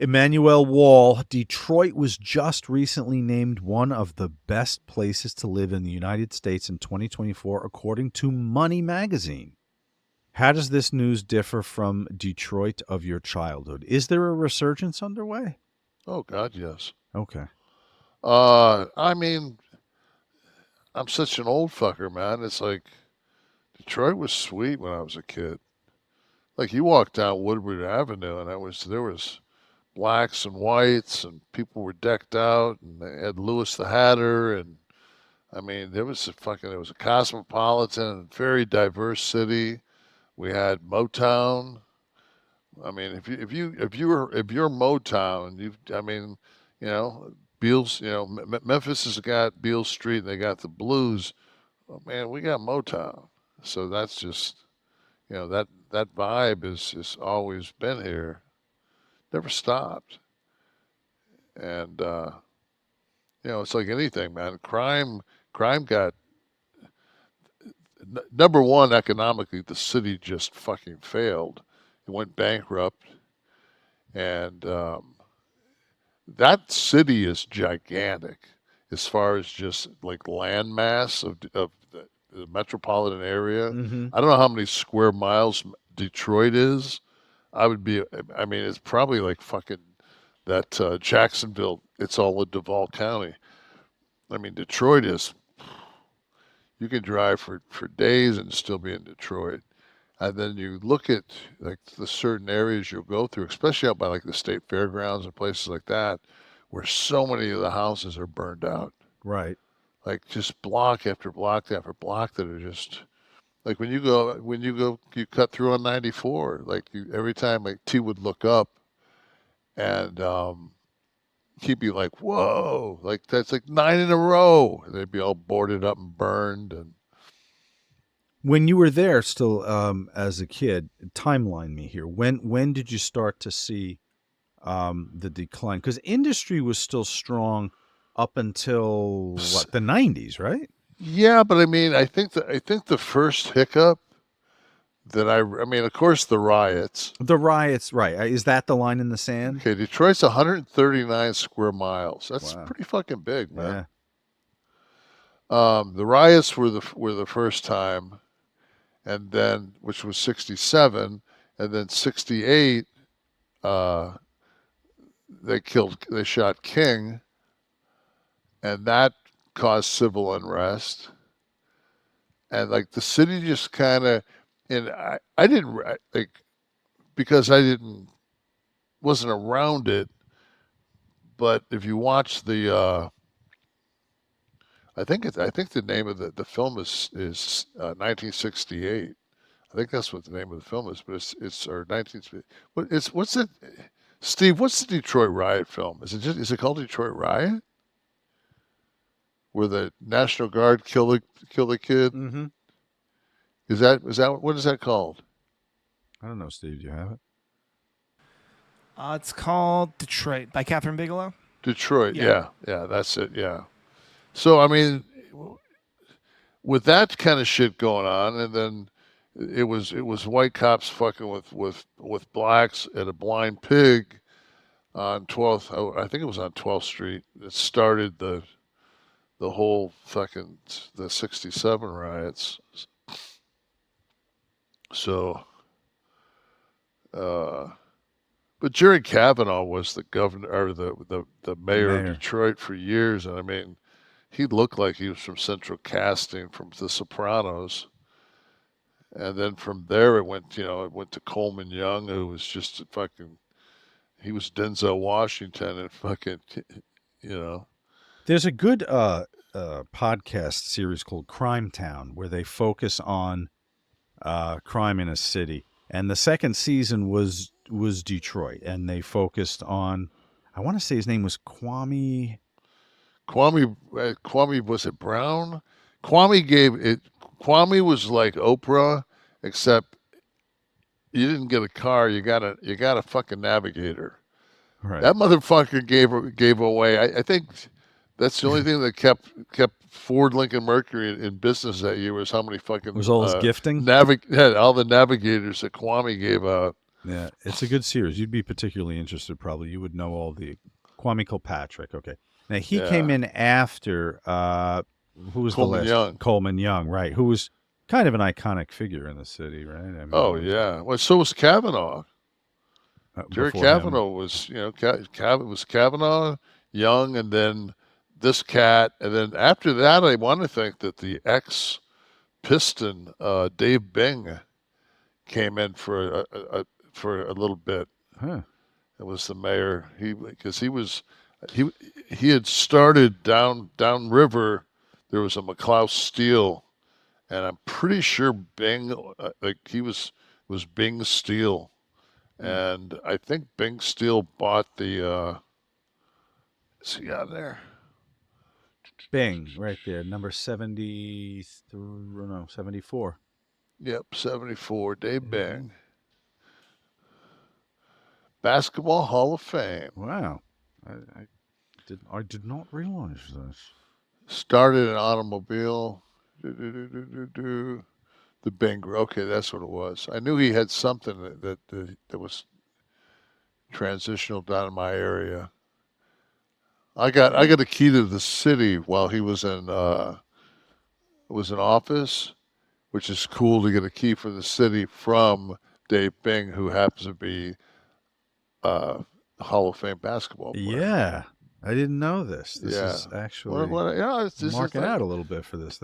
Emmanuel Wall, Detroit was just recently named one of the best places to live in the United States in 2024, according to Money Magazine. How does this news differ from Detroit of your childhood? Is there a resurgence underway? Oh God, yes. Okay. I mean, I'm such an old fucker, man. It's like Detroit was sweet when I was a kid. Like you walked down Woodward Avenue, and there was blacks and whites, and people were decked out, and they had Lewis the Hatter, and I mean, it was a cosmopolitan, very diverse city. We had Motown. I mean, if you're Motown, I mean, you know, Beale's, Memphis has got Beale Street, and they got the blues. Oh, man, we got Motown. So that's just, that vibe is always been here, never stopped. And it's like anything, man. Crime got number one economically. The city just fucking failed. It went bankrupt, and that city is gigantic as far as just like land mass of the metropolitan area. Mm-hmm. I don't know how many square miles Detroit is. I mean, it's probably like fucking that Jacksonville. It's all in Duval County. I mean, Detroit is, you can drive for days and still be in Detroit. And then you look at like the certain areas you'll go through, especially out by like the state fairgrounds and places like that, where so many of the houses are burned out. Right. Like just block after block after block that are just like you cut through on 94. Like every time like T would look up and he'd be like, "Whoa!" Like that's like nine in a row. And they'd be all boarded up and burned and When you were there still as a kid, timeline me here. When did you start to see the decline? Because industry was still strong up until what, the 90s, right? yeah, but I mean, I think the first hiccup I mean, of course, the riots. The riots, right? Is that the line in the sand? Okay, Detroit's 139 square miles. That's Wow. pretty fucking big, man. Yeah. The riots were the first time, and then which was 67, and then 68. Uh, they shot King, and that caused civil unrest. And like the city just kind of, and I didn't like because I didn't wasn't around it. But if you watch I think the name of the film is 1968. I think that's what the name of the film is, but it's or 19. What's it, Steve? What's the Detroit Riot film? Is it called Detroit Riot? Where the National Guard kill the kid? Mm-hmm. Is that what is that called? I don't know, Steve. Do you have it? It's called Detroit by Catherine Bigelow. Detroit. Yeah. Yeah, that's it. Yeah. So I mean, with that kind of shit going on, and then it was white cops fucking with blacks at a blind pig on 12th. I think it was on 12th Street. It started the whole fucking the 67 riots. So, uh, but Jerry Kavanaugh was the governor or the mayor of Mayor. Detroit for years, and I mean, he looked like he was from Central Casting from The Sopranos. And then from there it went to Coleman Young, who was just a fucking, he was Denzel Washington and fucking, you know. There's a good podcast series called Crime Town where they focus on crime in a city, and the second season was Detroit, and they focused on. I want to say his name was Kwame. Kwame was it Brown? Kwame gave it. Kwame was like Oprah, except you didn't get a car. You got a fucking navigator. Right. That motherfucker gave away. I think that's the only thing that kept Ford Lincoln Mercury in business that year was how many Was fucking all his gifting. had all the navigators that Kwame gave out. Yeah, it's a good series. You'd be particularly interested, probably. You would know all the Kwame Kilpatrick. Okay, now he came Yeah. in after who was Coleman the last Young. Coleman Young, right? Who was kind of an iconic figure in the city, right? I mean, Oh he was, yeah. Well, so was Kavanaugh. Jerry before him. Kavanaugh was, it was Kavanaugh, Young, and then this cat, and then after that, I want to think that the ex-Piston, Dave Bing, came in for a little bit. Huh. It was the mayor. Because he had started downriver. There was a McLeod Steel, and I'm pretty sure Bing, he was Bing Steel. And I think Bing Steel bought the. Is he on there? Bing, right there, number 73, no, 74. Yep, 74. Dave Mhm. Bing. Basketball Hall of Fame. Wow, I did not realize this. Started an automobile. The Bing. Okay, that's what it was. I knew he had something that was transitional down in my area. I got a key to the city while he was in office, which is cool to get a key for the city from Dave Bing, who happens to be a Hall of Fame basketball player. Yeah, I didn't know this. This Yeah. is actually Yeah, it's marking like, out a little bit for this.